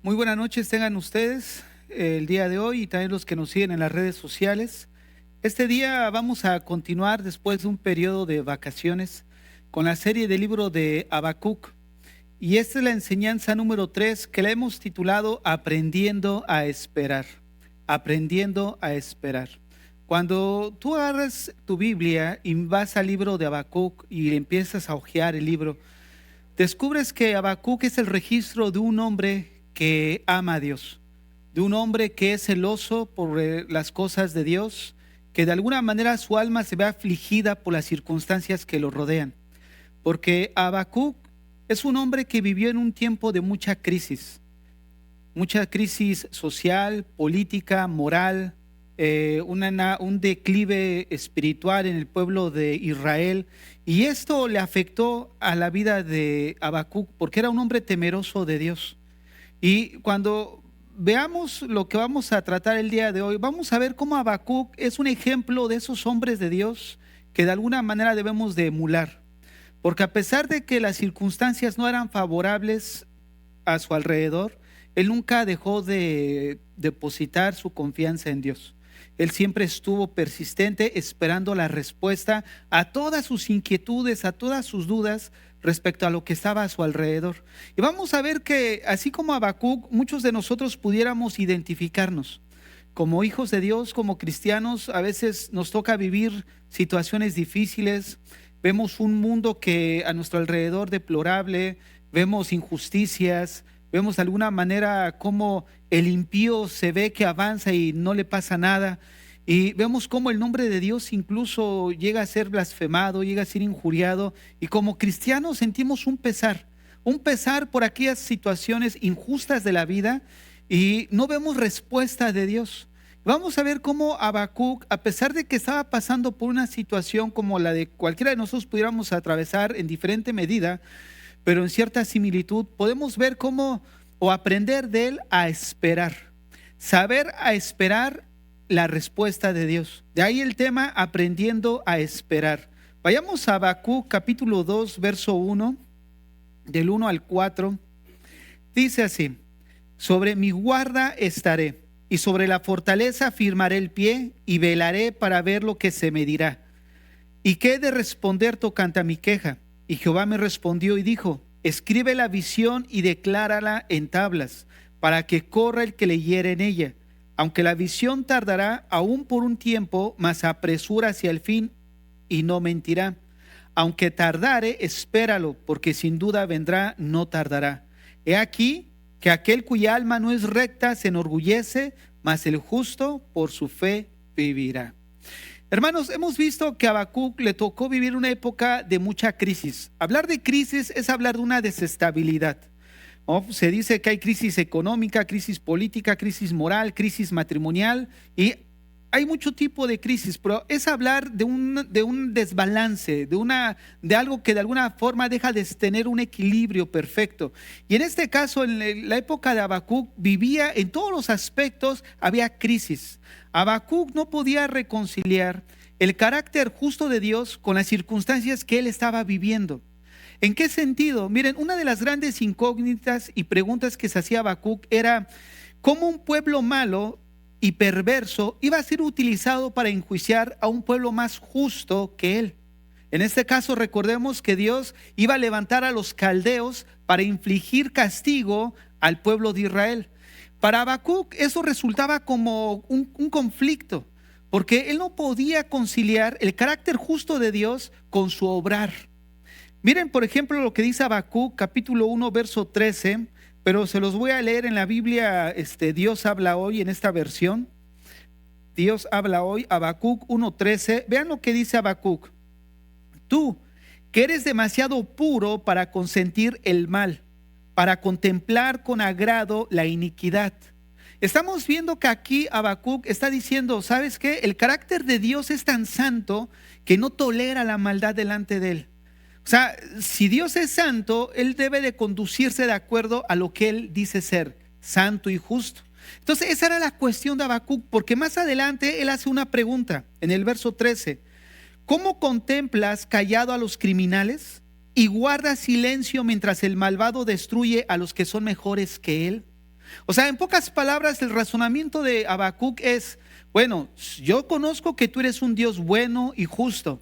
Muy buenas noches tengan ustedes el día de hoy y también los que nos siguen en las redes sociales. Este día vamos a continuar después de un periodo de vacaciones con la serie del libro de Habacuc. Y esta es la enseñanza número 3 que la hemos titulado Aprendiendo a esperar. Aprendiendo a esperar. Cuando tú agarras tu Biblia y vas al libro de Habacuc y empiezas a hojear el libro, descubres que Habacuc es el registro de un hombre que ama a Dios, de un hombre que es celoso por las cosas de Dios, que de alguna manera su alma se ve afligida por las circunstancias que lo rodean. Porque Habacuc es un hombre que vivió en un tiempo de mucha crisis social, política, moral, un declive espiritual en el pueblo de Israel. Y esto le afectó a la vida de Habacuc porque era un hombre temeroso de Dios. Y cuando veamos lo que vamos a tratar el día de hoy, vamos a ver cómo Habacuc es un ejemplo de esos hombres de Dios que de alguna manera debemos de emular. Porque a pesar de que las circunstancias no eran favorables a su alrededor, él nunca dejó de depositar su confianza en Dios. Él siempre estuvo persistente esperando la respuesta a todas sus inquietudes, a todas sus dudas respecto a lo que estaba a su alrededor. Y vamos a ver que así como Habacuc, muchos de nosotros pudiéramos identificarnos. Como hijos de Dios, como cristianos, a veces nos toca vivir situaciones difíciles. Vemos un mundo que a nuestro alrededor deplorable, vemos injusticias, vemos de alguna manera cómo el impío se ve que avanza y no le pasa nada. Y vemos cómo el nombre de Dios incluso llega a ser blasfemado, llega a ser injuriado. Y como cristianos sentimos un pesar por aquellas situaciones injustas de la vida y no vemos respuesta de Dios. Vamos a ver cómo Habacuc, a pesar de que estaba pasando por una situación como la de cualquiera de nosotros pudiéramos atravesar en diferente medida, pero en cierta similitud, podemos ver cómo o aprender de él a esperar, saber a esperar la respuesta de Dios. De ahí el tema aprendiendo a esperar. Vayamos a Habacuc capítulo 2, verso 1, del 1 al 4. Dice así: sobre mi guarda estaré, y sobre la fortaleza firmaré el pie, y velaré para ver lo que se me dirá. ¿Y qué he de responder tocante a mi queja? Y Jehová me respondió y dijo: escribe la visión y declárala en tablas, para que corra el que leyere en ella. Aunque la visión tardará aún por un tiempo, mas apresura hacia el fin y no mentirá. Aunque tardare, espéralo, porque sin duda vendrá, no tardará. He aquí que aquel cuya alma no es recta se enorgullece, mas el justo por su fe vivirá. Hermanos, hemos visto que a Habacuc le tocó vivir una época de mucha crisis. Hablar de crisis es hablar de una desestabilidad. Se dice que hay crisis económica, crisis política, crisis moral, crisis matrimonial y hay mucho tipo de crisis, pero es hablar de un desbalance, de algo que de alguna forma deja de tener un equilibrio perfecto. Y en este caso, en la época de Habacuc, vivía en todos los aspectos, había crisis. Habacuc no podía reconciliar el carácter justo de Dios con las circunstancias que él estaba viviendo. ¿En qué sentido? Miren, una de las grandes incógnitas y preguntas que se hacía Habacuc era cómo un pueblo malo y perverso iba a ser utilizado para enjuiciar a un pueblo más justo que él. En este caso, recordemos que Dios iba a levantar a los caldeos para infligir castigo al pueblo de Israel. Para Habacuc eso resultaba como un conflicto, porque él no podía conciliar el carácter justo de Dios con su obrar. Miren, por ejemplo, lo que dice Habacuc, capítulo 1, verso 13, pero se los voy a leer en la Biblia, Dios habla hoy, en esta versión. Dios habla hoy, Habacuc 1:13. Vean lo que dice Habacuc. Tú, que eres demasiado puro para consentir el mal, para contemplar con agrado la iniquidad. Estamos viendo que aquí Habacuc está diciendo, ¿sabes qué? El carácter de Dios es tan santo que no tolera la maldad delante de él. O sea, si Dios es santo, él debe de conducirse de acuerdo a lo que él dice ser, santo y justo. Entonces esa era la cuestión de Habacuc, porque más adelante él hace una pregunta en el verso 13. ¿Cómo contemplas callado a los criminales y guardas silencio mientras el malvado destruye a los que son mejores que él? O sea, en pocas palabras, el razonamiento de Habacuc es, bueno, yo conozco que tú eres un Dios bueno y justo,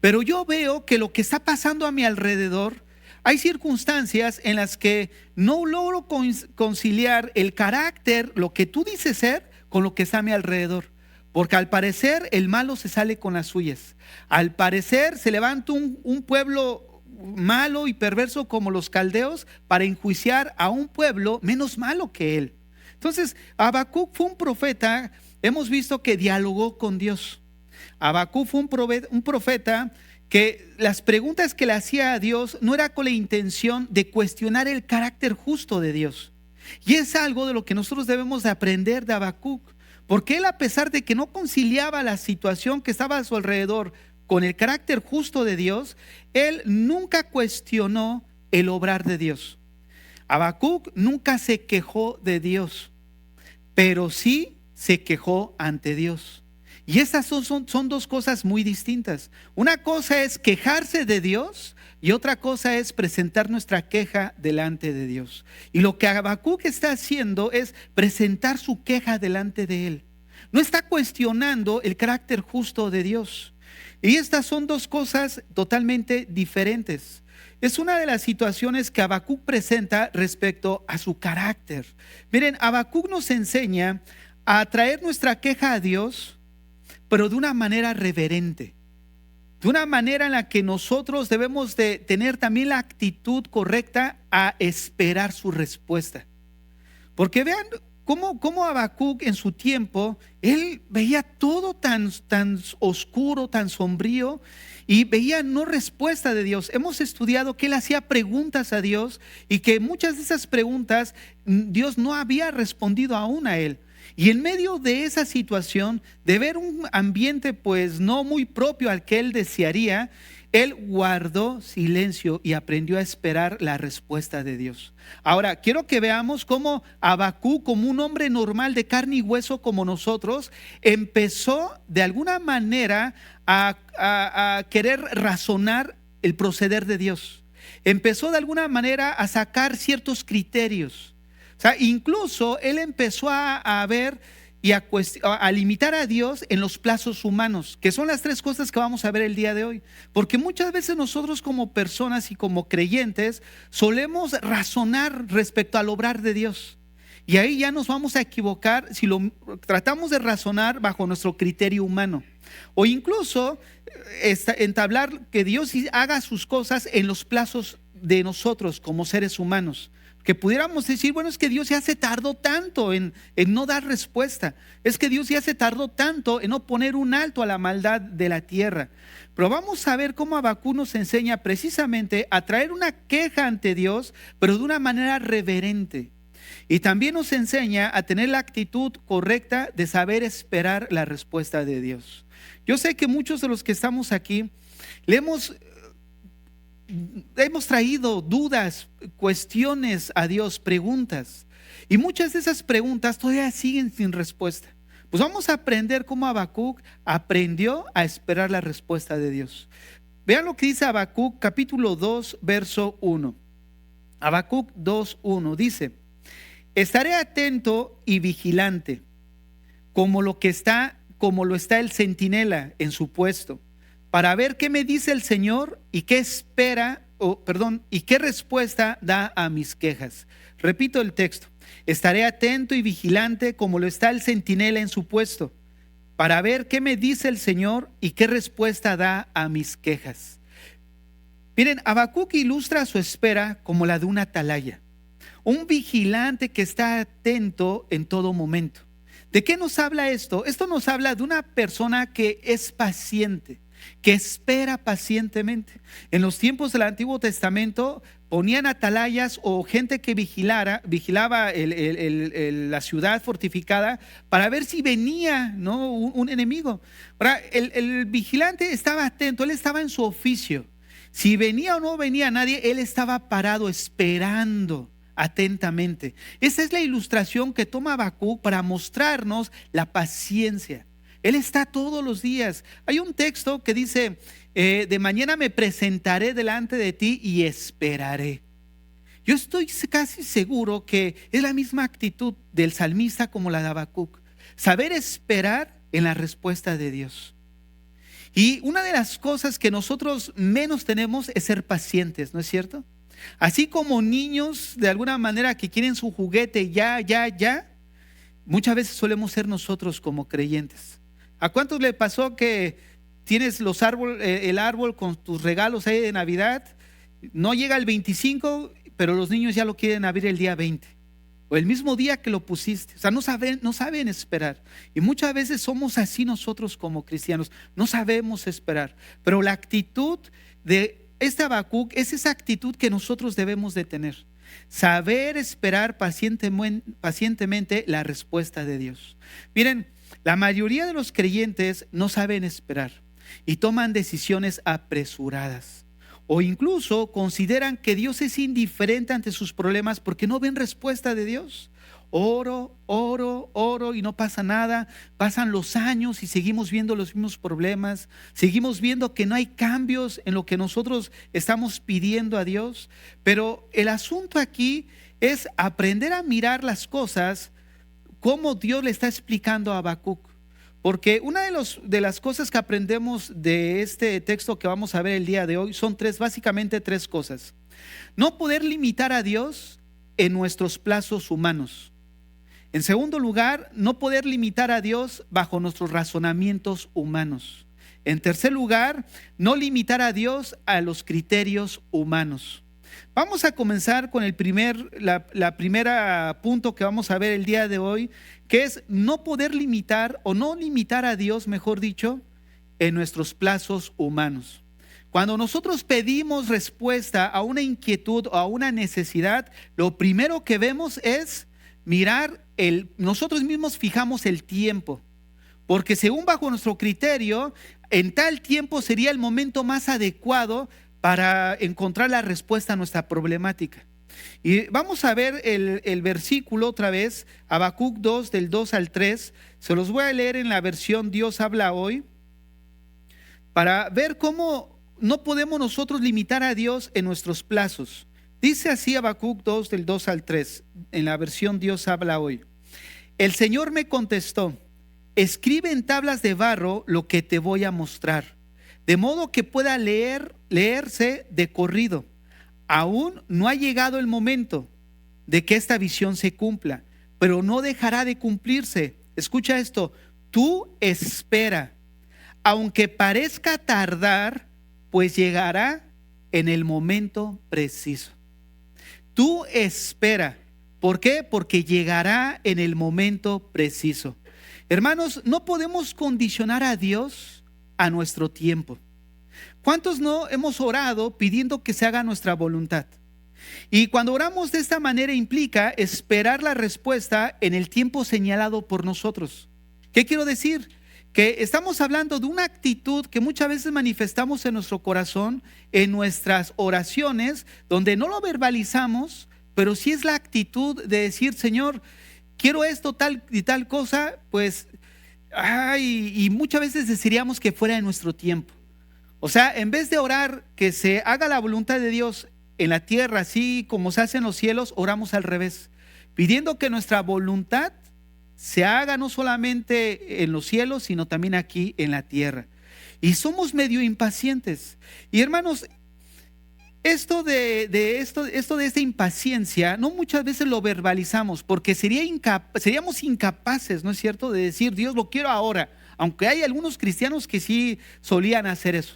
pero yo veo que lo que está pasando a mi alrededor, hay circunstancias en las que no logro conciliar el carácter, lo que tú dices ser, con lo que está a mi alrededor. Porque al parecer el malo se sale con las suyas. Al parecer se levanta un pueblo malo y perverso como los caldeos para enjuiciar a un pueblo menos malo que él. Entonces, Habacuc fue un profeta, hemos visto que dialogó con Dios. Habacuc fue un profeta que las preguntas que le hacía a Dios no era con la intención de cuestionar el carácter justo de Dios. Y es algo de lo que nosotros debemos de aprender de Habacuc. Porque él, a pesar de que no conciliaba la situación que estaba a su alrededor con el carácter justo de Dios, él nunca cuestionó el obrar de Dios. Habacuc nunca se quejó de Dios, pero sí se quejó ante Dios. Y estas son dos cosas muy distintas. Una cosa es quejarse de Dios y otra cosa es presentar nuestra queja delante de Dios. Y lo que Habacuc está haciendo es presentar su queja delante de él. No está cuestionando el carácter justo de Dios. Y estas son dos cosas totalmente diferentes. Es una de las situaciones que Habacuc presenta respecto a su carácter. Miren, Habacuc nos enseña a traer nuestra queja a Dios, pero de una manera reverente, de una manera en la que nosotros debemos de tener también la actitud correcta a esperar su respuesta. Porque vean cómo Habacuc en su tiempo, él veía todo tan oscuro, tan sombrío, y veía no respuesta de Dios. Hemos estudiado que él hacía preguntas a Dios y que muchas de esas preguntas Dios no había respondido aún a él. Y en medio de esa situación, de ver un ambiente pues no muy propio al que él desearía, él guardó silencio y aprendió a esperar la respuesta de Dios. Ahora, quiero que veamos cómo Habacuc, como un hombre normal de carne y hueso como nosotros, empezó de alguna manera a querer razonar el proceder de Dios. Empezó de alguna manera a sacar ciertos criterios. O sea, incluso él empezó a ver y a limitar a Dios en los plazos humanos, que son las tres cosas que vamos a ver el día de hoy. Porque muchas veces nosotros como personas y como creyentes solemos razonar respecto al obrar de Dios. Y ahí ya nos vamos a equivocar si lo tratamos de razonar bajo nuestro criterio humano. O incluso entablar que Dios haga sus cosas en los plazos de nosotros como seres humanos. Que pudiéramos decir, bueno, es que Dios ya se tardó tanto en no dar respuesta. Es que Dios ya se tardó tanto en no poner un alto a la maldad de la tierra. Pero vamos a ver cómo Habacuc nos enseña precisamente a traer una queja ante Dios, pero de una manera reverente. Y también nos enseña a tener la actitud correcta de saber esperar la respuesta de Dios. Yo sé que muchos de los que estamos aquí le hemos traído dudas, cuestiones a Dios, preguntas. Y muchas de esas preguntas todavía siguen sin respuesta. Pues vamos a aprender cómo Habacuc aprendió a esperar la respuesta de Dios. Vean lo que dice Habacuc capítulo 2, verso 1. Habacuc 2:1 dice: estaré atento y vigilante, como lo está el centinela en su puesto, para ver qué me dice el Señor y qué y qué respuesta da a mis quejas. Repito el texto: estaré atento y vigilante como lo está el centinela en su puesto, para ver qué me dice el Señor y qué respuesta da a mis quejas. Miren, Habacuc ilustra su espera como la de un atalaya, un vigilante que está atento en todo momento. ¿De qué nos habla esto? Esto nos habla de una persona que es paciente, que espera pacientemente. En los tiempos del Antiguo Testamento ponían atalayas o gente que vigilaba la ciudad fortificada para ver si venía, ¿no?, un enemigo. Ahora, el vigilante estaba atento, él estaba en su oficio. Si venía o no venía nadie, él estaba parado esperando atentamente. Esa es la ilustración que toma Habacuc para mostrarnos la paciencia. Él está todos los días. Hay un texto que dice, de mañana me presentaré delante de ti y esperaré. Yo estoy casi seguro que es la misma actitud del salmista como la de Habacuc. Saber esperar en la respuesta de Dios. Y una de las cosas que nosotros menos tenemos es ser pacientes, ¿no es cierto? Así como niños de alguna manera que quieren su juguete ya, muchas veces solemos ser nosotros como creyentes. ¿A cuántos le pasó que tienes el árbol con tus regalos ahí de Navidad? No llega el 25, pero los niños ya lo quieren abrir el día 20 o el mismo día que lo pusiste. O sea, no saben esperar. Y muchas veces somos así nosotros como cristianos, no sabemos esperar. Pero la actitud de este Habacuc es esa actitud que nosotros debemos de tener. Saber esperar pacientemente la respuesta de Dios. Miren, la mayoría de los creyentes no saben esperar y toman decisiones apresuradas. O incluso consideran que Dios es indiferente ante sus problemas porque no ven respuesta de Dios. Oro y no pasa nada. Pasan los años y seguimos viendo los mismos problemas. Seguimos viendo que no hay cambios en lo que nosotros estamos pidiendo a Dios. Pero el asunto aquí es aprender a mirar las cosas como Dios le está explicando a Habacuc. Porque una de las cosas que aprendemos de este texto que vamos a ver el día de hoy son básicamente tres cosas. No poder limitar a Dios en nuestros plazos humanos. En segundo lugar, no poder limitar a Dios bajo nuestros razonamientos humanos. En tercer lugar, no limitar a Dios a los criterios humanos. Vamos a comenzar con la primera punto que vamos a ver el día de hoy, que es no poder limitar o no limitar a Dios, mejor dicho, en nuestros plazos humanos. Cuando nosotros pedimos respuesta a una inquietud o a una necesidad, lo primero que vemos es mirar nosotros mismos fijamos el tiempo, porque según bajo nuestro criterio, en tal tiempo sería el momento más adecuado para encontrar la respuesta a nuestra problemática. Y vamos a ver el versículo otra vez, Habacuc 2, del 2 al 3. Se los voy a leer en la versión Dios habla hoy, para ver cómo no podemos nosotros limitar a Dios en nuestros plazos. Dice así Habacuc 2, del 2 al 3, en la versión Dios habla hoy. El Señor me contestó, escribe en tablas de barro lo que te voy a mostrar, de modo que pueda leerse de corrido. Aún no ha llegado el momento de que esta visión se cumpla, pero no dejará de cumplirse. Escucha esto, tú espera, aunque parezca tardar, pues llegará en el momento preciso. Tú espera. ¿Por qué? Porque llegará en el momento preciso. Hermanos, no podemos condicionar a Dios a nuestro tiempo. ¿Cuántos no hemos orado pidiendo que se haga nuestra voluntad? Y cuando oramos de esta manera implica esperar la respuesta en el tiempo señalado por nosotros. ¿Qué quiero decir? Que estamos hablando de una actitud que muchas veces manifestamos en nuestro corazón, en nuestras oraciones, donde no lo verbalizamos, pero sí es la actitud de decir, Señor, quiero esto, tal y tal cosa, pues, y muchas veces desearíamos que fuera en nuestro tiempo. O sea, en vez de orar que se haga la voluntad de Dios en la tierra, así como se hace en los cielos, oramos al revés, pidiendo que nuestra voluntad se haga no solamente en los cielos, sino también aquí en la tierra. Y somos medio impacientes. Y hermanos, esto de esta impaciencia, no muchas veces lo verbalizamos, porque seríamos incapaces, ¿no es cierto?, de decir, Dios, lo quiero ahora. Aunque hay algunos cristianos que sí solían hacer eso,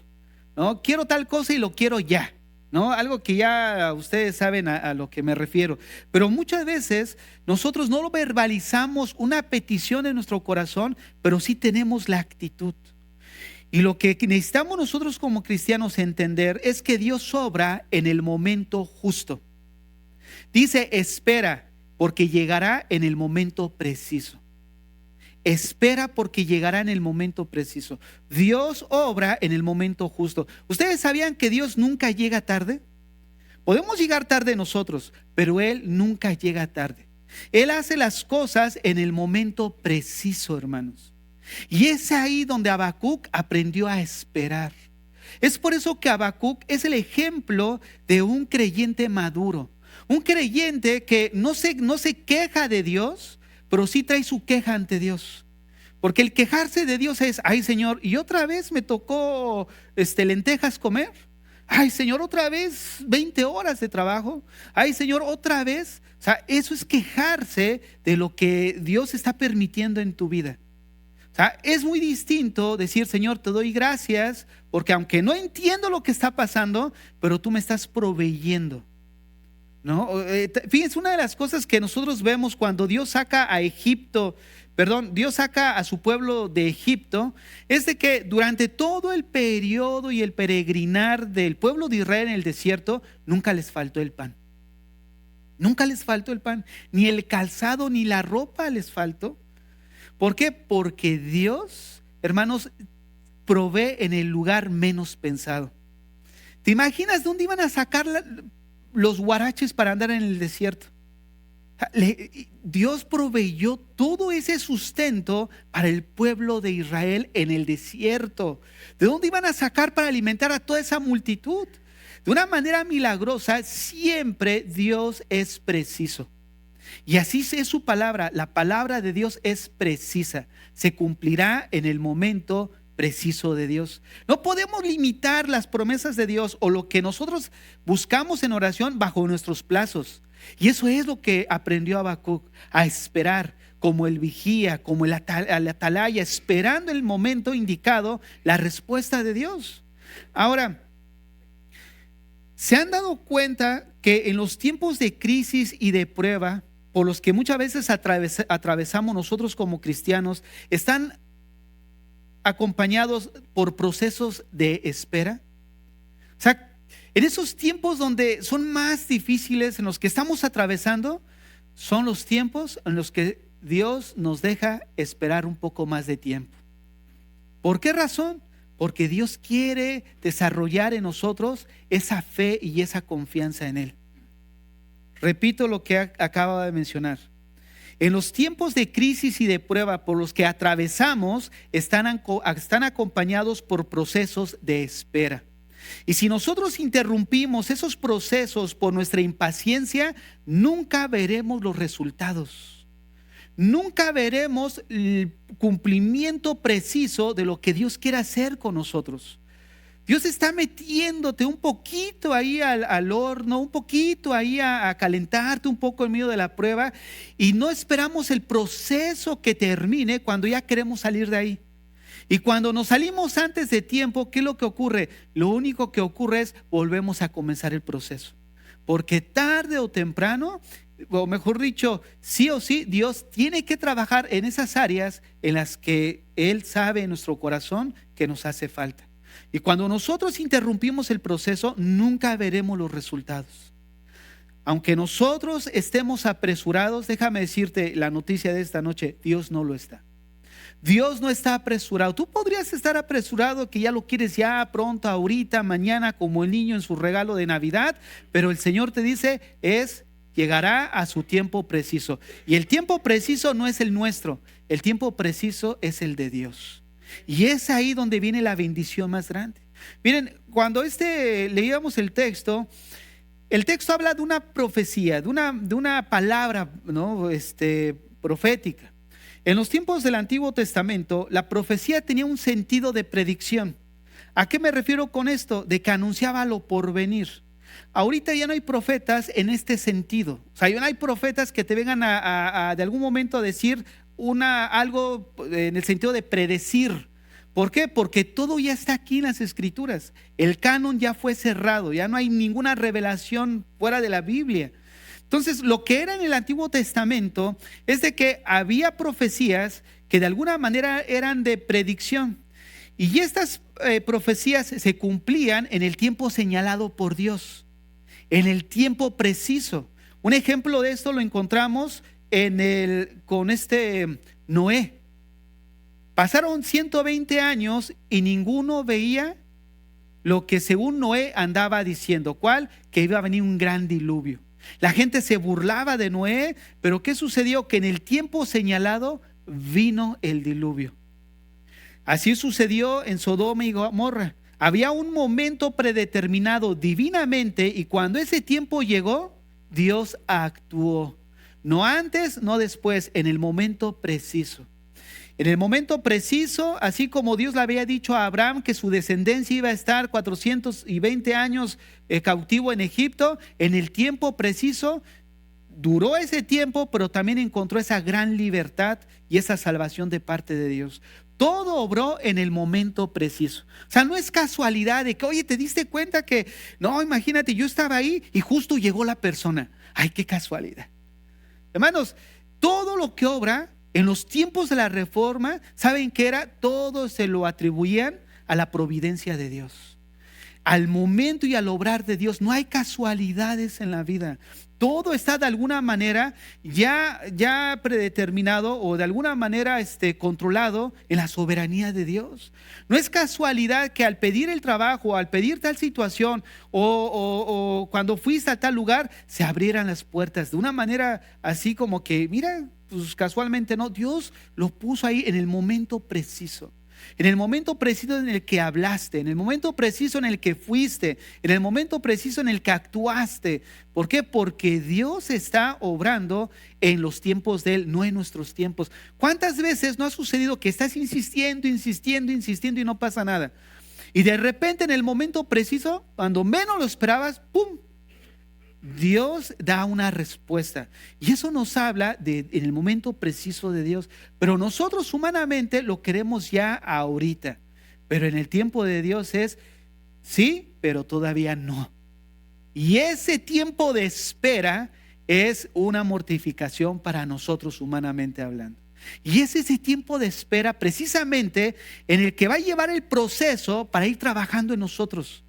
¿no? Quiero tal cosa y lo quiero ya, ¿no? Algo que ya ustedes saben a lo que me refiero. Pero muchas veces nosotros no lo verbalizamos una petición en nuestro corazón, pero sí tenemos la actitud. Y lo que necesitamos nosotros como cristianos entender es que Dios obra en el momento justo. Dice, espera, porque llegará en el momento preciso. Espera porque llegará en el momento preciso. Dios obra en el momento justo. ¿Ustedes sabían que Dios nunca llega tarde? Podemos llegar tarde nosotros, pero Él nunca llega tarde. Él hace las cosas en el momento preciso, hermanos. Y es ahí donde Habacuc aprendió a esperar. Es por eso que Habacuc es el ejemplo de un creyente maduro. Un creyente que no se queja de Dios, pero sí trae su queja ante Dios. Porque el quejarse de Dios es, ay Señor, y otra vez me tocó lentejas comer. Ay Señor, otra vez 20 horas de trabajo. Ay Señor, otra vez. O sea, eso es quejarse de lo que Dios está permitiendo en tu vida. O sea, es muy distinto decir, Señor, te doy gracias, porque aunque no entiendo lo que está pasando, pero tú me estás proveyendo, ¿no? Fíjense, una de las cosas que nosotros vemos cuando Dios saca Dios saca a su pueblo de Egipto, es de que durante todo el periodo y el peregrinar del pueblo de Israel en el desierto, nunca les faltó el pan. Nunca les faltó el pan, ni el calzado, ni la ropa les faltó. ¿Por qué? Porque Dios, hermanos, provee en el lugar menos pensado. ¿Te imaginas dónde iban a sacar los huaraches para andar en el desierto? Dios proveyó todo ese sustento para el pueblo de Israel en el desierto. ¿De dónde iban a sacar para alimentar a toda esa multitud? De una manera milagrosa. Siempre Dios es preciso. Y así es su palabra. La palabra de Dios es precisa. Se cumplirá en el momento preciso de Dios. No podemos limitar las promesas de Dios o lo que nosotros buscamos en oración bajo nuestros plazos. Y eso es lo que aprendió Habacuc, a esperar como el vigía, como el atalaya, esperando el momento indicado, la respuesta de Dios. Ahora, ¿se han dado cuenta que en los tiempos de crisis y de prueba, por los que muchas veces atravesamos nosotros como cristianos, están acompañados por procesos de espera? O sea, en esos tiempos donde son más difíciles, en los que estamos atravesando, son los tiempos en los que Dios nos deja esperar un poco más de tiempo. ¿Por qué razón? Porque Dios quiere desarrollar en nosotros esa fe y esa confianza en Él. Repito lo que acabo de mencionar. En los tiempos de crisis y de prueba por los que atravesamos, están acompañados por procesos de espera. Y si nosotros interrumpimos esos procesos por nuestra impaciencia, nunca veremos los resultados. Nunca veremos el cumplimiento preciso de lo que Dios quiere hacer con nosotros. Dios está metiéndote un poquito ahí al horno, un poquito ahí a calentarte un poco en medio de la prueba, y no esperamos el proceso que termine cuando ya queremos salir de ahí. Y cuando nos salimos antes de tiempo, ¿qué es lo que ocurre? Lo único que ocurre es volvemos a comenzar el proceso. Porque tarde o temprano, o mejor dicho, sí o sí, Dios tiene que trabajar en esas áreas en las que Él sabe en nuestro corazón que nos hace falta. Y cuando nosotros interrumpimos el proceso, nunca veremos los resultados. Aunque nosotros estemos apresurados, déjame decirte la noticia de esta noche: Dios no lo está. Dios no está apresurado. Tú podrías estar apresurado, que ya lo quieres ya pronto, ahorita, mañana, como el niño en su regalo de Navidad, pero el Señor te dice, llegará a su tiempo preciso. Y el tiempo preciso no es el nuestro, el tiempo preciso es el de Dios. Y es ahí donde viene la bendición más grande. Miren, cuando leíamos el texto habla de una profecía, de una palabra, ¿no? Profética. En los tiempos del Antiguo Testamento, la profecía tenía un sentido de predicción. ¿A qué me refiero con esto? De que anunciaba lo por venir. Ahorita ya no hay profetas en este sentido. O sea, ya no hay profetas que te vengan de algún momento a decir algo en el sentido de predecir. ¿Por qué? Porque todo ya está aquí en las Escrituras. El canon ya fue cerrado, ya no hay ninguna revelación fuera de la Biblia. Entonces, lo que era en el Antiguo Testamento es de que había profecías que de alguna manera eran de predicción. Y estas profecías se cumplían en el tiempo señalado por Dios, en el tiempo preciso. Un ejemplo de esto lo encontramos con Noé. Pasaron 120 años y ninguno veía lo que según Noé andaba diciendo. ¿Cuál? Que iba a venir un gran diluvio. La gente se burlaba de Noé, pero ¿qué sucedió? Que en el tiempo señalado vino el diluvio. Así sucedió en Sodoma y Gomorra. Había un momento predeterminado divinamente, y cuando ese tiempo llegó, Dios actuó. No antes, no después, en el momento preciso. En el momento preciso, así como Dios le había dicho a Abraham que su descendencia iba a estar 420 años cautivo en Egipto, en el tiempo preciso, duró ese tiempo, pero también encontró esa gran libertad y esa salvación de parte de Dios. Todo obró en el momento preciso. O sea, no es casualidad de que, oye, ¿te diste cuenta que, no, imagínate, yo estaba ahí y justo llegó la persona? Ay, qué casualidad. Hermanos, todo lo que obra en los tiempos de la reforma, ¿saben qué era? Todo se lo atribuían a la providencia de Dios, al momento y al obrar de Dios. No hay casualidades en la vida. Todo está de alguna manera ya predeterminado o de alguna manera controlado en la soberanía de Dios. No es casualidad que al pedir el trabajo, al pedir tal situación o cuando fuiste a tal lugar, se abrieran las puertas de una manera así como que, mira, pues casualmente no, Dios lo puso ahí en el momento preciso. En el momento preciso en el que hablaste, en el momento preciso en el que fuiste, en el momento preciso en el que actuaste. ¿Por qué? Porque Dios está obrando en los tiempos de Él, no en nuestros tiempos. ¿Cuántas veces no ha sucedido que estás insistiendo y no pasa nada? Y de repente en el momento preciso, cuando menos lo esperabas, ¡pum!, Dios da una respuesta. Y eso nos habla en el momento preciso de Dios. Pero nosotros humanamente lo queremos ya ahorita. Pero en el tiempo de Dios es sí, pero todavía no. Y ese tiempo de espera es una mortificación para nosotros humanamente hablando. Y es ese tiempo de espera precisamente en el que va a llevar el proceso para ir trabajando en nosotros.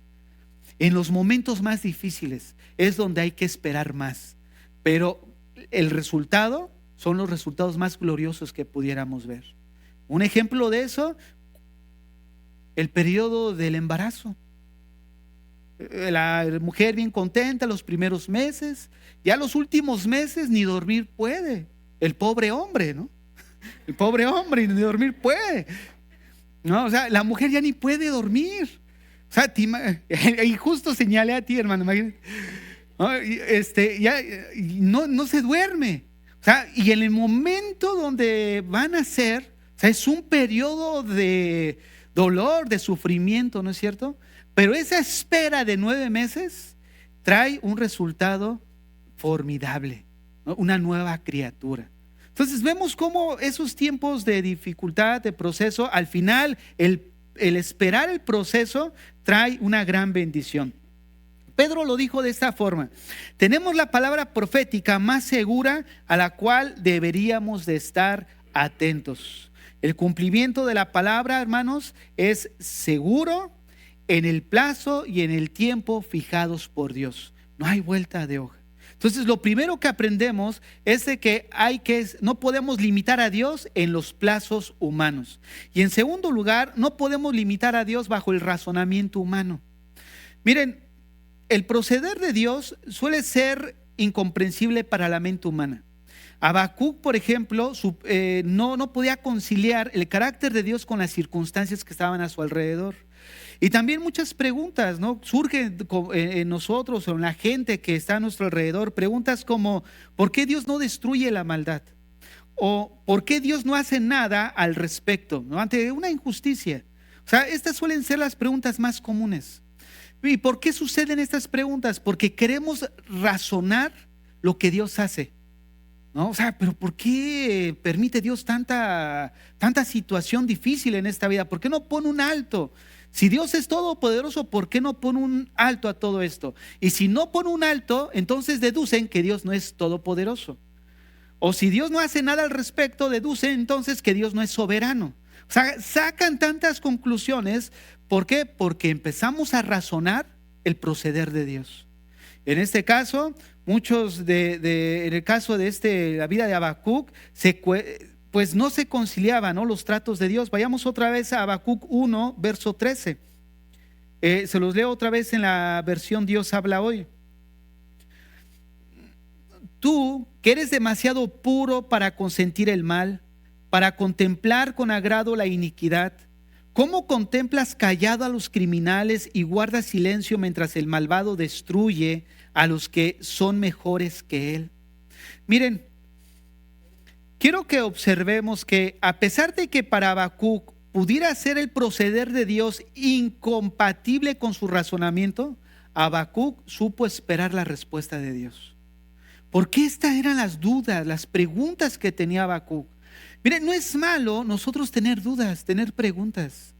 En los momentos más difíciles es donde hay que esperar más, pero el resultado son los resultados más gloriosos que pudiéramos ver. Un ejemplo de eso, el periodo del embarazo. La mujer bien contenta los primeros meses, ya los últimos meses ni dormir puede. El pobre hombre, ¿no? El pobre hombre ni dormir puede, ¿no? O sea, la mujer ya ni puede dormir. O sea, y justo señalé a ti, hermano, imagínate. No se duerme. O sea, y en el momento donde van a ser, o sea, es un periodo de dolor, de sufrimiento, ¿no es cierto? Pero esa espera de 9 meses trae un resultado formidable, ¿no? Una nueva criatura. Entonces vemos cómo esos tiempos de dificultad, de proceso, al final el esperar el proceso trae una gran bendición. Pedro lo dijo de esta forma: tenemos la palabra profética más segura a la cual deberíamos de estar atentos. El cumplimiento de la palabra, hermanos, es seguro en el plazo y en el tiempo fijados por Dios. No hay vuelta de hoja. Entonces, lo primero que aprendemos es de que no podemos limitar a Dios en los plazos humanos. Y en segundo lugar, no podemos limitar a Dios bajo el razonamiento humano. Miren, el proceder de Dios suele ser incomprensible para la mente humana. Habacuc, por ejemplo, no podía conciliar el carácter de Dios con las circunstancias que estaban a su alrededor. Y también muchas preguntas, ¿no?, surgen en nosotros o en la gente que está a nuestro alrededor. Preguntas como: ¿por qué Dios no destruye la maldad? ¿O por qué Dios no hace nada al respecto, ¿no?, ante una injusticia? O sea, estas suelen ser las preguntas más comunes. ¿Y por qué suceden estas preguntas? Porque queremos razonar lo que Dios hace, ¿no? O sea, pero ¿por qué permite Dios tanta situación difícil en esta vida? ¿Por qué no pone un alto? Si Dios es todopoderoso, ¿por qué no pone un alto a todo esto? Y si no pone un alto, entonces deducen que Dios no es todopoderoso. O si Dios no hace nada al respecto, deducen entonces que Dios no es soberano. O sea, sacan tantas conclusiones. ¿Por qué? Porque empezamos a razonar el proceder de Dios. En este caso, muchos en el caso de la vida de Habacuc, pues no se conciliaban, ¿no?, los tratos de Dios. Vayamos otra vez a Habacuc 1, verso 13. Se los leo otra vez en la versión Dios habla hoy. Tú, que eres demasiado puro para consentir el mal, para contemplar con agrado la iniquidad, ¿cómo contemplas callado a los criminales y guardas silencio mientras el malvado destruye a los que son mejores que él. Miren, quiero que observemos que a pesar de que para Habacuc pudiera ser el proceder de Dios incompatible con su razonamiento, Habacuc supo esperar la respuesta de Dios. ¿Por qué estas eran las dudas, las preguntas que tenía Habacuc? Miren, no es malo nosotros tener dudas, tener preguntas.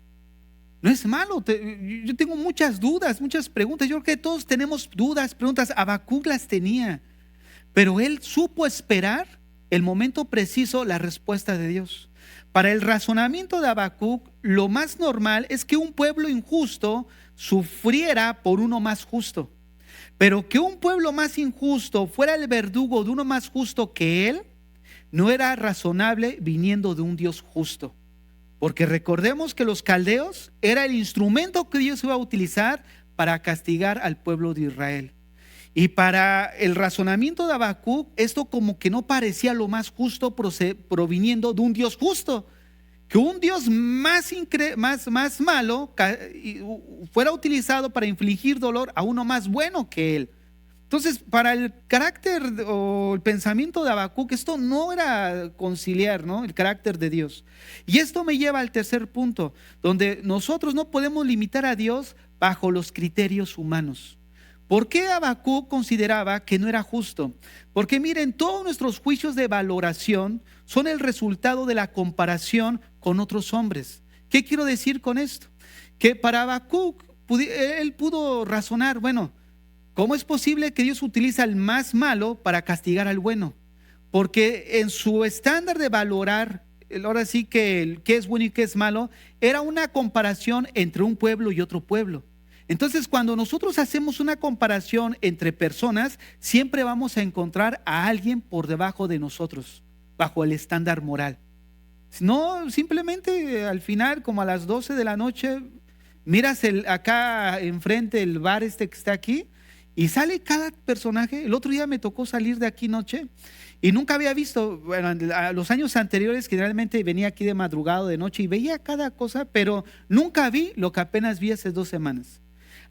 No es malo. Yo tengo muchas dudas, muchas preguntas. Yo creo que todos tenemos dudas, preguntas. Habacuc las tenía. Pero él supo esperar el momento preciso, la respuesta de Dios. Para el razonamiento de Habacuc, lo más normal es que un pueblo injusto sufriera por uno más justo. Pero que un pueblo más injusto fuera el verdugo de uno más justo que él, no era razonable viniendo de un Dios justo. Porque recordemos que los caldeos era el instrumento que Dios iba a utilizar para castigar al pueblo de Israel. Y para el razonamiento de Habacuc, esto como que no parecía lo más justo proviniendo de un Dios justo. Que un Dios más malo fuera utilizado para infligir dolor a uno más bueno que él. Entonces, para el carácter o el pensamiento de Habacuc, esto no era conciliar, ¿no?, el carácter de Dios. Y esto me lleva al tercer punto, donde nosotros no podemos limitar a Dios bajo los criterios humanos. ¿Por qué Habacuc consideraba que no era justo? Porque miren, todos nuestros juicios de valoración son el resultado de la comparación con otros hombres. ¿Qué quiero decir con esto? Que para Habacuc, él pudo razonar, bueno, ¿cómo es posible que Dios utiliza al más malo para castigar al bueno? Porque en su estándar de valorar, ahora sí que qué es bueno y qué es malo, era una comparación entre un pueblo y otro pueblo. Entonces, cuando nosotros hacemos una comparación entre personas, siempre vamos a encontrar a alguien por debajo de nosotros, bajo el estándar moral. No, simplemente al final, como a las 12 de la noche, miras acá enfrente el bar que está aquí, y sale cada personaje. El otro día me tocó salir de aquí noche y nunca había visto, bueno, a los años anteriores generalmente venía aquí de madrugada, de noche, y veía cada cosa, pero nunca vi lo que apenas vi hace 2 semanas.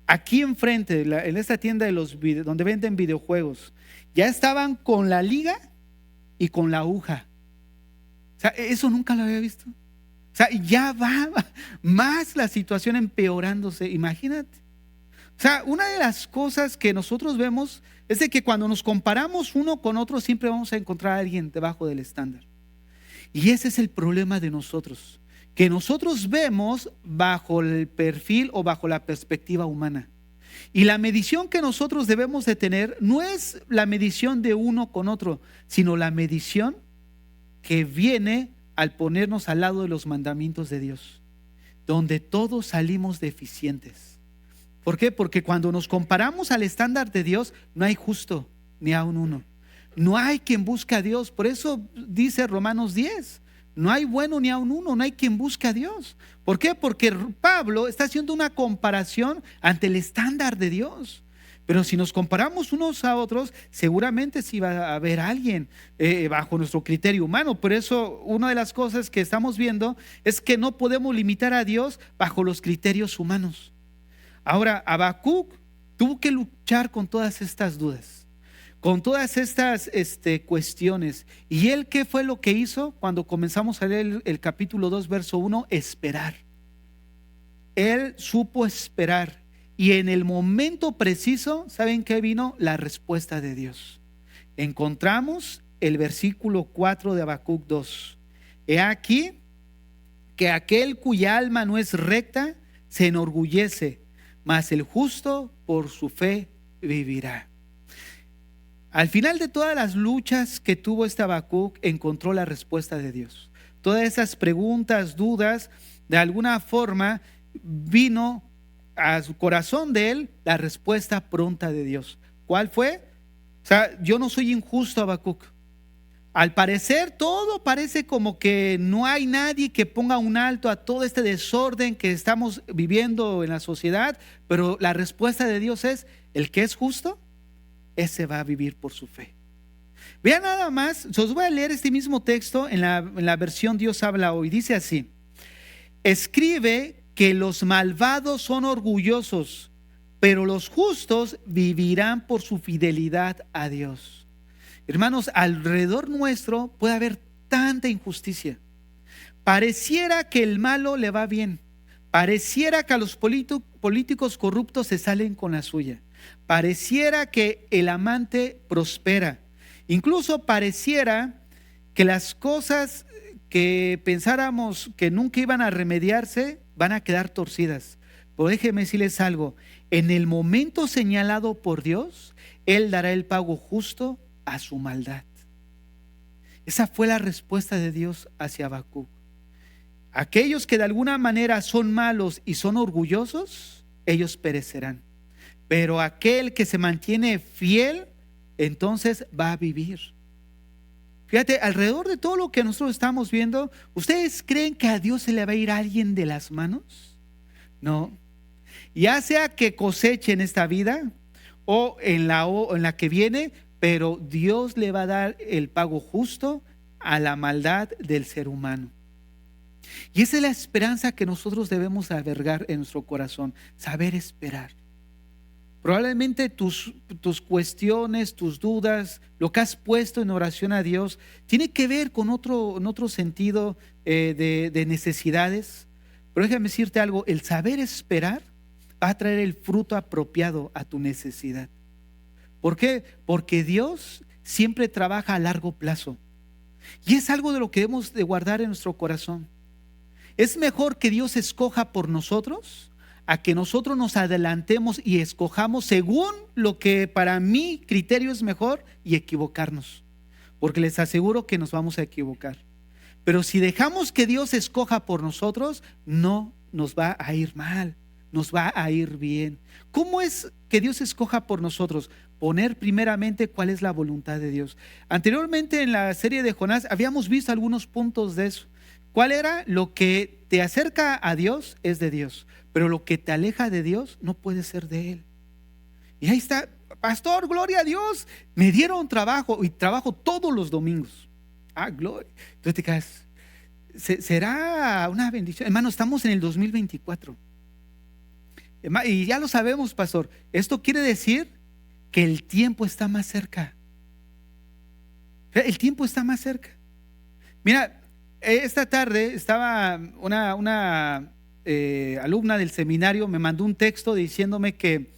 Aquí enfrente, en esta tienda donde venden videojuegos, ya estaban con la liga y con la aguja. O sea, eso nunca lo había visto. O sea, ya va más la situación empeorándose, imagínate. O sea, una de las cosas que nosotros vemos es de que cuando nos comparamos uno con otro, siempre vamos a encontrar a alguien debajo del estándar. Y ese es el problema de nosotros, que nosotros vemos bajo el perfil o bajo la perspectiva humana. Y la medición que nosotros debemos de tener no es la medición de uno con otro, sino la medición que viene al ponernos al lado de los mandamientos de Dios, donde todos salimos deficientes. ¿Por qué? Porque cuando nos comparamos al estándar de Dios, no hay justo ni aun uno. No hay quien busque a Dios. Por eso dice Romanos 10, no hay bueno ni aun uno, no hay quien busque a Dios. ¿Por qué? Porque Pablo está haciendo una comparación ante el estándar de Dios. Pero si nos comparamos unos a otros, seguramente sí va a haber alguien bajo nuestro criterio humano. Por eso una de las cosas que estamos viendo es que no podemos limitar a Dios bajo los criterios humanos. Ahora, Habacuc tuvo que luchar con todas estas dudas, con todas estas cuestiones. ¿Y él qué fue lo que hizo cuando comenzamos a leer el capítulo 2, verso 1? Esperar. Él supo esperar. Y en el momento preciso, ¿saben qué vino? La respuesta de Dios. Encontramos el versículo 4 de Habacuc 2. He aquí que aquel cuya alma no es recta se enorgullece, mas el justo por su fe vivirá. Al final de todas las luchas que tuvo Habacuc, encontró la respuesta de Dios. Todas esas preguntas, dudas, de alguna forma vino a su corazón de él la respuesta pronta de Dios. ¿Cuál fue? O sea, yo no soy injusto, Habacuc. Al parecer todo parece como que no hay nadie que ponga un alto a todo este desorden que estamos viviendo en la sociedad, pero la respuesta de Dios es: el que es justo, ese va a vivir por su fe. Vean nada más, os voy a leer este mismo texto en la versión Dios habla hoy. Dice así: escribe que los malvados son orgullosos, pero los justos vivirán por su fidelidad a Dios. Hermanos, alrededor nuestro puede haber tanta injusticia. Pareciera que el malo le va bien. Pareciera que a los políticos corruptos se salen con la suya. Pareciera que el amante prospera. Incluso pareciera que las cosas que pensáramos que nunca iban a remediarse van a quedar torcidas. Pero déjeme decirles algo, en el momento señalado por Dios, Él dará el pago justo a su maldad. Esa fue la respuesta de Dios hacia Habacuc. Aquellos que de alguna manera son malos y son orgullosos, ellos perecerán. Pero aquel que se mantiene fiel, entonces va a vivir. Fíjate, alrededor de todo lo que nosotros estamos viendo, ¿ustedes creen que a Dios se le va a ir a alguien de las manos? No. Ya sea que coseche en esta vida o en la que viene, pero Dios le va a dar el pago justo a la maldad del ser humano. Y esa es la esperanza que nosotros debemos albergar en nuestro corazón, saber esperar. Probablemente tus cuestiones, tus dudas, lo que has puesto en oración a Dios, tiene que ver con otro sentido de necesidades. Pero déjame decirte algo, el saber esperar va a traer el fruto apropiado a tu necesidad. ¿Por qué? Porque Dios siempre trabaja a largo plazo. Y es algo de lo que debemos de guardar en nuestro corazón. Es mejor que Dios escoja por nosotros a que nosotros nos adelantemos y escojamos según lo que para mi criterio es mejor y equivocarnos. Porque les aseguro que nos vamos a equivocar. Pero si dejamos que Dios escoja por nosotros, no nos va a ir mal, nos va a ir bien. ¿Cómo es que Dios escoja por nosotros? Poner primeramente cuál es la voluntad de Dios. Anteriormente en la serie de Jonás habíamos visto algunos puntos de eso. ¿Cuál era? Lo que te acerca a Dios es de Dios, pero lo que te aleja de Dios no puede ser de Él. Y ahí está, pastor, gloria a Dios, me dieron trabajo y trabajo todos los domingos. Gloria. Entonces te quedas, será una bendición. Hermano, estamos en el 2024. Y ya lo sabemos, pastor. Esto quiere decir que el tiempo está más cerca. El tiempo está más cerca. Mira, esta tarde estaba una alumna del seminario, me mandó un texto diciéndome que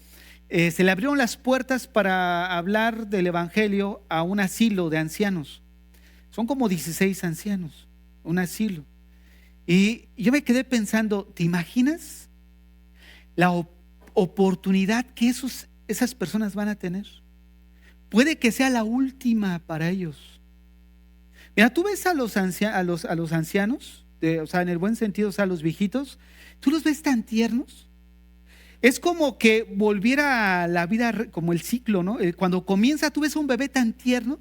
se le abrieron las puertas para hablar del evangelio a un asilo de ancianos. Son como 16 ancianos, un asilo. Y yo me quedé pensando, ¿te imaginas la oportunidad que esas personas van a tener? Puede que sea la última para ellos. Mira, tú ves a los ancianos, o sea, en el buen sentido, o sea, a los viejitos, tú los ves tan tiernos. Es como que volviera a la vida como el ciclo, ¿no? Cuando comienza, tú ves a un bebé tan tierno,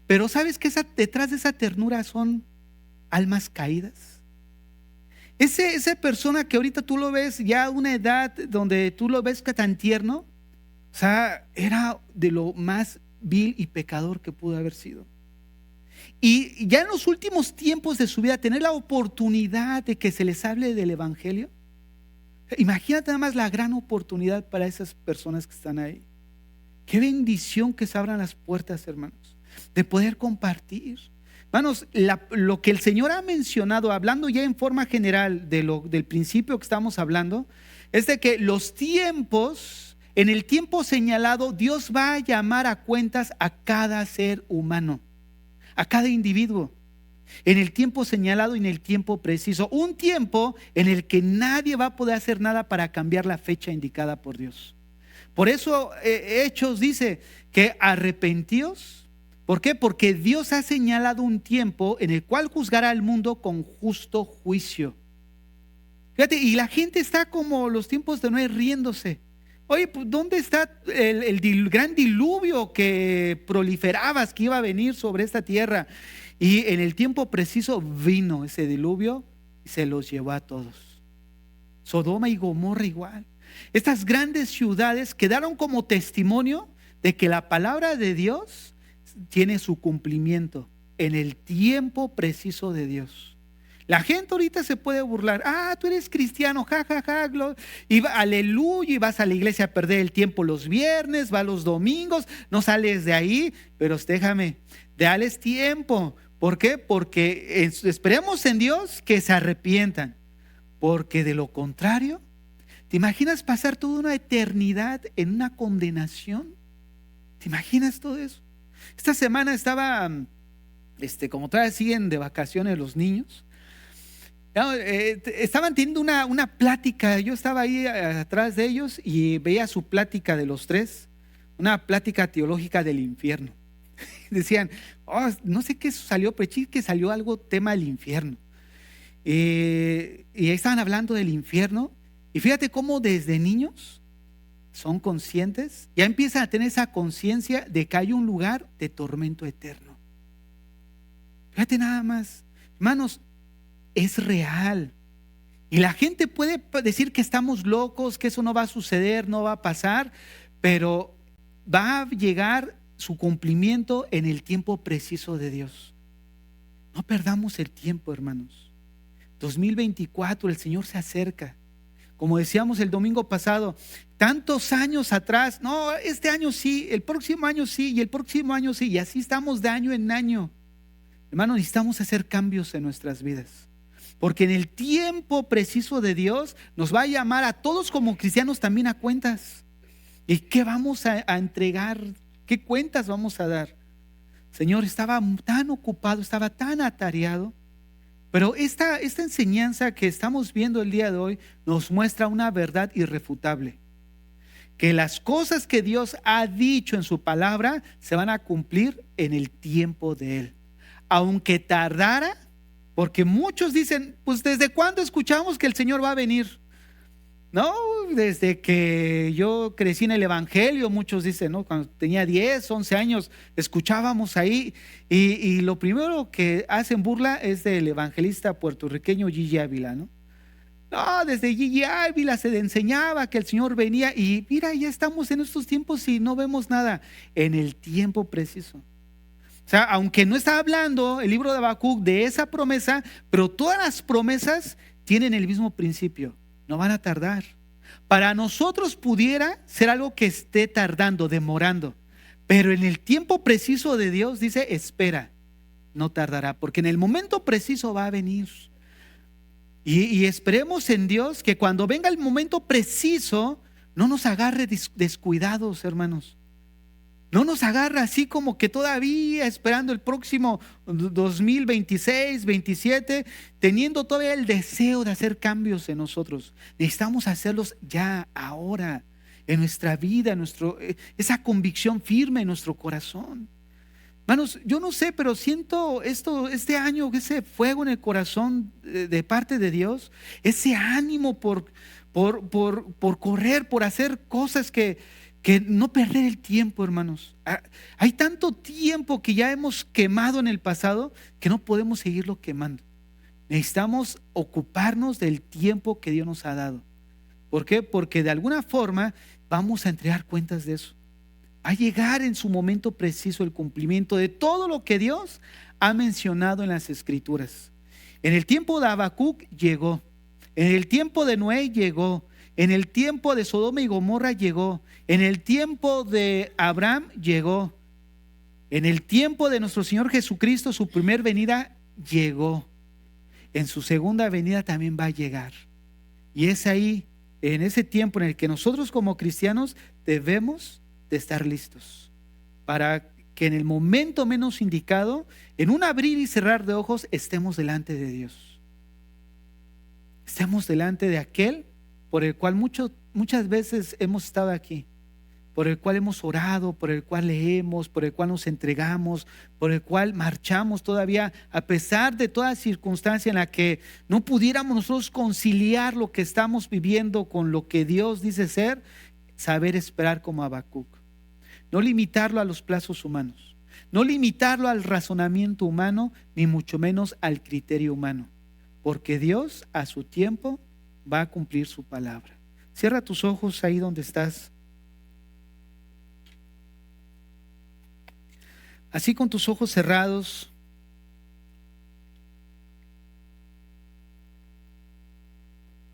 pero sabes que detrás de esa ternura son almas caídas. Esa persona que ahorita tú lo ves ya a una edad donde tú lo ves que tan tierno, o sea, era de lo más vil y pecador que pudo haber sido. Y ya en los últimos tiempos de su vida, tener la oportunidad de que se les hable del evangelio. Imagínate nada más la gran oportunidad para esas personas que están ahí. Qué bendición que se abran las puertas, hermanos, de poder compartir. Hermanos, lo que el Señor ha mencionado, hablando ya en forma general del principio que estamos hablando, es de que los tiempos, en el tiempo señalado, Dios va a llamar a cuentas a cada ser humano, a cada individuo, en el tiempo señalado y en el tiempo preciso. Un tiempo en el que nadie va a poder hacer nada para cambiar la fecha indicada por Dios. Por eso Hechos dice que arrepentíos. ¿Por qué? Porque Dios ha señalado un tiempo en el cual juzgará al mundo con justo juicio. Fíjate, y la gente está como los tiempos de Noé riéndose. Oye, pues, ¿dónde está el gran diluvio que proliferabas que iba a venir sobre esta tierra? Y en el tiempo preciso vino ese diluvio y se los llevó a todos. Sodoma y Gomorra igual. Estas grandes ciudades quedaron como testimonio de que la palabra de Dios tiene su cumplimiento en el tiempo preciso de Dios. La gente ahorita se puede burlar. Ah, tú eres cristiano, ja, ja, ja, aleluya, y vas a la iglesia a perder el tiempo los viernes, vas los domingos, no sales de ahí, pero déjame, dales tiempo. ¿Por qué? Porque esperemos en Dios que se arrepientan, porque de lo contrario, ¿te imaginas pasar toda una eternidad en una condenación? ¿Te imaginas todo eso? Esta semana estaba, como todavía siguen de vacaciones los niños, estaban teniendo una plática. Yo estaba ahí atrás de ellos y veía su plática de los tres, una plática teológica del infierno. Decían, no sé qué salió, pero que salió algo tema del infierno. Y estaban hablando del infierno. Y fíjate cómo desde niños son conscientes, ya empiezan a tener esa conciencia de que hay un lugar de tormento eterno. Fíjate nada más, hermanos, es real. Y la gente puede decir que estamos locos, que eso no va a suceder, no va a pasar, pero va a llegar su cumplimiento en el tiempo preciso de Dios. No perdamos el tiempo, hermanos. 2024, el Señor se acerca. Como decíamos el domingo pasado, tantos años atrás, no, este año sí, el próximo año sí, y el próximo año sí, y así estamos de año en año. Hermanos, necesitamos hacer cambios en nuestras vidas, porque en el tiempo preciso de Dios nos va a llamar a todos como cristianos también a cuentas. ¿Y qué vamos a entregar? ¿Qué cuentas vamos a dar? Señor, estaba tan ocupado, estaba tan atareado. Pero esta enseñanza que estamos viendo el día de hoy nos muestra una verdad irrefutable: que las cosas que Dios ha dicho en su palabra se van a cumplir en el tiempo de Él. Aunque tardara, porque muchos dicen, pues ¿desde cuándo escuchamos que el Señor va a venir? No, desde que yo crecí en el Evangelio, muchos dicen, ¿no? Cuando tenía 10, 11 años, escuchábamos ahí, y lo primero que hacen burla es del evangelista puertorriqueño Gigi Ávila, ¿no? No, desde Gigi Ávila se le enseñaba que el Señor venía, y mira, ya estamos en estos tiempos y no vemos nada en el tiempo preciso. O sea, aunque no está hablando el libro de Habacuc de esa promesa, pero todas las promesas tienen el mismo principio: no van a tardar. Para nosotros pudiera ser algo que esté tardando, demorando, pero en el tiempo preciso de Dios dice, espera, no tardará, porque en el momento preciso va a venir. Y esperemos en Dios que cuando venga el momento preciso no nos agarre descuidados, hermanos. No nos agarra así como que todavía esperando el próximo 2026, 27, teniendo todavía el deseo de hacer cambios en nosotros. Necesitamos hacerlos ya, ahora, en nuestra vida, esa convicción firme en nuestro corazón. Hermanos, yo no sé, pero siento este año, ese fuego en el corazón de parte de Dios, ese ánimo por correr, por hacer cosas que no perder el tiempo, hermanos. Hay tanto tiempo que ya hemos quemado en el pasado que no podemos seguirlo quemando. Necesitamos ocuparnos del tiempo que Dios nos ha dado. ¿Por qué? Porque de alguna forma vamos a entregar cuentas de eso. Va a llegar en su momento preciso el cumplimiento de todo lo que Dios ha mencionado en las Escrituras. En el tiempo de Habacuc llegó. En el tiempo de Noé llegó. En el tiempo de Sodoma y Gomorra llegó. En el tiempo de Abraham llegó. En el tiempo de nuestro Señor Jesucristo, su primer venida llegó. En su segunda venida también va a llegar. Y es ahí, en ese tiempo en el que nosotros como cristianos debemos de estar listos para que en el momento menos indicado, en un abrir y cerrar de ojos, estemos delante de Dios. Estemos delante de aquel por el cual muchas veces hemos estado aquí, por el cual hemos orado, por el cual leemos, por el cual nos entregamos, por el cual marchamos todavía, a pesar de toda circunstancia en la que no pudiéramos nosotros conciliar lo que estamos viviendo con lo que Dios dice ser, saber esperar como Habacuc. No limitarlo a los plazos humanos, no limitarlo al razonamiento humano, ni mucho menos al criterio humano, porque Dios a su tiempo va a cumplir su palabra. Cierra tus ojos ahí donde estás. Así con tus ojos cerrados,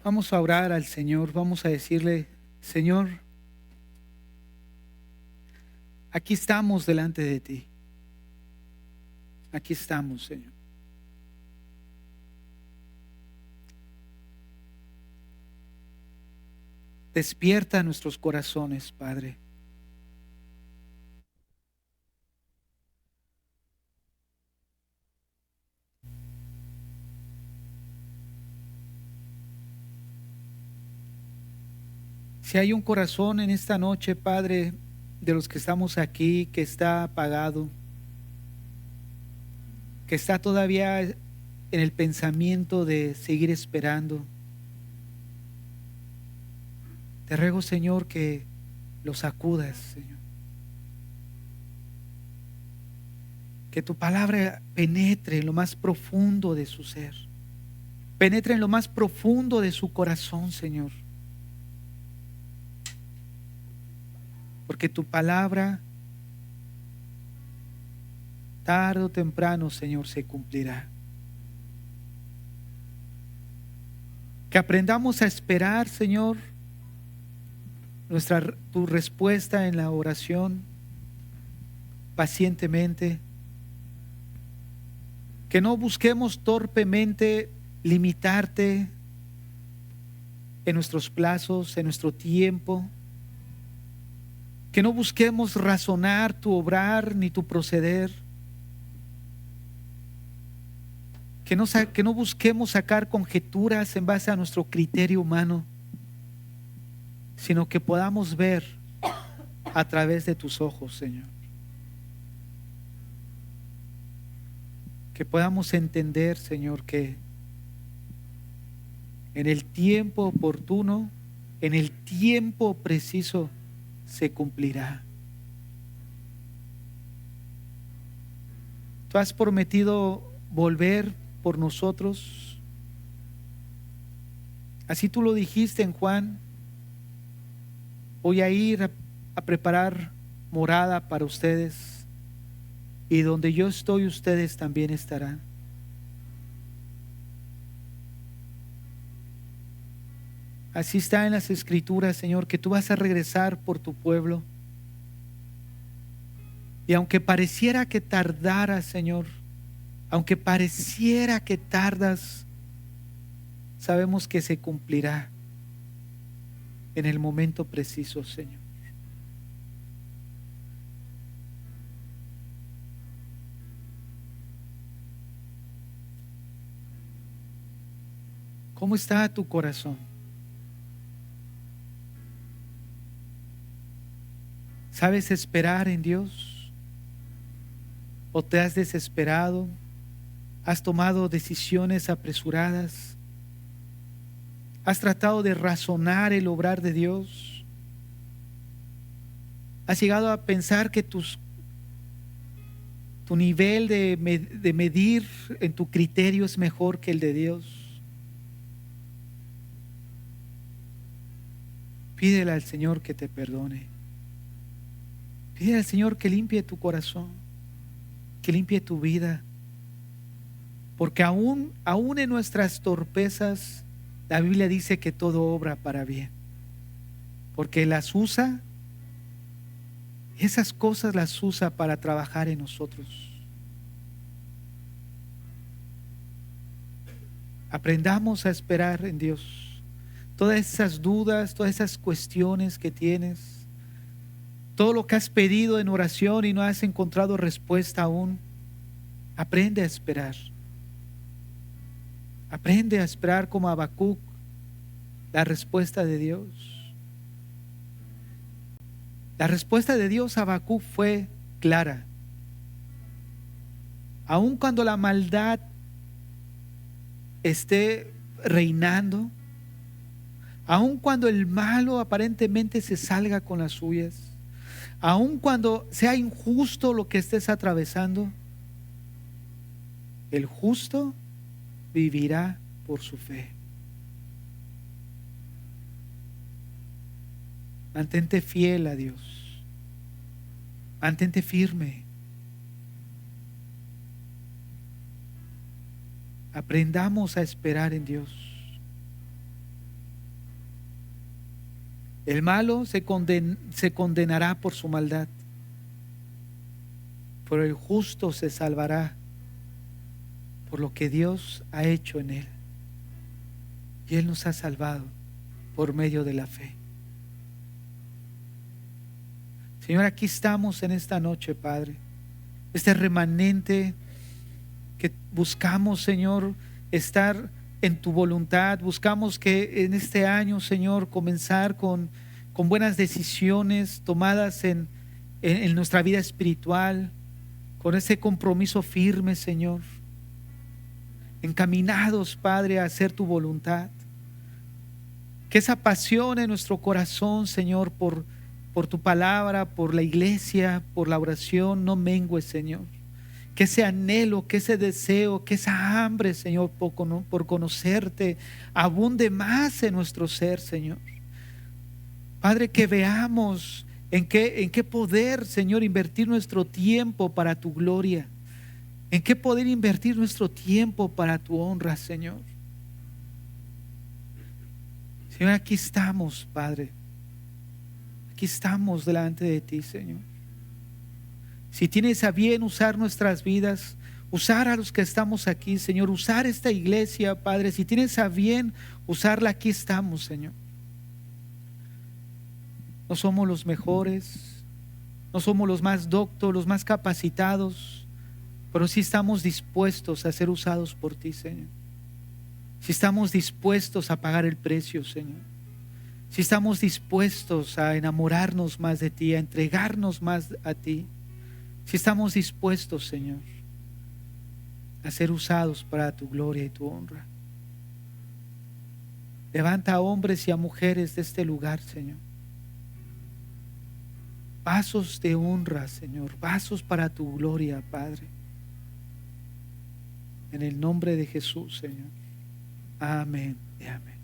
Vamos a orar al Señor, vamos a decirle, Señor, aquí estamos delante de ti. Aquí estamos, Señor. Despierta nuestros corazones, Padre. Si hay un corazón en esta noche, Padre, de los que estamos aquí, que está apagado, que está todavía en el pensamiento de seguir esperando, te ruego, Señor, que los sacudas, Señor. Que tu palabra penetre en lo más profundo de su ser, penetre en lo más profundo de su corazón, Señor. Porque tu palabra, tarde o temprano, Señor, se cumplirá. Que aprendamos a esperar, Señor, tu respuesta en la oración pacientemente. Que no busquemos torpemente limitarte en nuestros plazos, en nuestro tiempo. Que no busquemos razonar tu obrar ni tu proceder. Que no busquemos sacar conjeturas en base a nuestro criterio humano, sino que podamos ver a través de tus ojos, Señor. Que podamos entender, Señor, que en el tiempo oportuno, en el tiempo preciso, se cumplirá. Tú has prometido volver por nosotros. Así tú lo dijiste en Juan. Voy a ir a preparar morada para ustedes, y donde yo estoy, ustedes también estarán. Así está en las Escrituras, Señor, que tú vas a regresar por tu pueblo. Y aunque pareciera que tardaras, Señor, aunque pareciera que tardas, sabemos que se cumplirá en el momento preciso, Señor. ¿Cómo está tu corazón? ¿Sabes esperar en Dios? ¿O te has desesperado? ¿Has tomado decisiones apresuradas? ¿Has tratado de razonar el obrar de Dios? ¿Has llegado a pensar que tu nivel de medir en tu criterio es mejor que el de Dios? Pídele al Señor que te perdone. Pídele al Señor que limpie tu corazón, que limpie tu vida. Porque aún en nuestras torpezas, la Biblia dice que todo obra para bien. Porque las usa, esas cosas las usa para trabajar en nosotros. Aprendamos a esperar en Dios. Todas esas dudas, todas esas cuestiones que tienes, todo lo que has pedido en oración y no has encontrado respuesta aún, aprende a esperar. Aprende a esperar como Habacuc la respuesta de Dios. La respuesta de Dios a Habacuc fue clara. Aun cuando la maldad esté reinando, aun cuando el malo aparentemente se salga con las suyas, aun cuando sea injusto lo que estés atravesando, el justo vivirá por su fe. Mantente fiel a Dios. Mantente firme. Aprendamos a esperar en Dios. El malo se condenará por su maldad, pero el justo se salvará por lo que Dios ha hecho en él. Y Él nos ha salvado por medio de la fe. Señor, aquí estamos en esta noche, Padre. Este remanente que buscamos, Señor, estar en tu voluntad. Buscamos que en este año, Señor, comenzar con buenas decisiones tomadas en nuestra vida espiritual, con ese compromiso firme, Señor. Encaminados, Padre, a hacer tu voluntad. Que esa pasión en nuestro corazón, Señor, por tu palabra, por la iglesia, por la oración, no mengue, Señor. Que ese anhelo, que ese deseo, que esa hambre, Señor, por conocerte, abunde más en nuestro ser, Señor. Padre, que veamos en qué poder, Señor, invertir nuestro tiempo para tu gloria. En qué poder invertir nuestro tiempo para tu honra, Señor. Señor, aquí estamos, Padre. Aquí estamos delante de ti, Señor. Si tienes a bien usar nuestras vidas, usar a los que estamos aquí, Señor, usar esta iglesia, Padre, si tienes a bien usarla, aquí estamos, Señor. No somos los mejores, no somos los más doctos, los más capacitados, pero sí estamos dispuestos a ser usados por ti, Señor. Si estamos dispuestos a pagar el precio, Señor. Si estamos dispuestos a enamorarnos más de ti, a entregarnos más a ti. Si estamos dispuestos, Señor, a ser usados para tu gloria y tu honra. Levanta a hombres y a mujeres de este lugar, Señor. Vasos de honra, Señor. Vasos para tu gloria, Padre. En el nombre de Jesús, Señor. Amén y amén.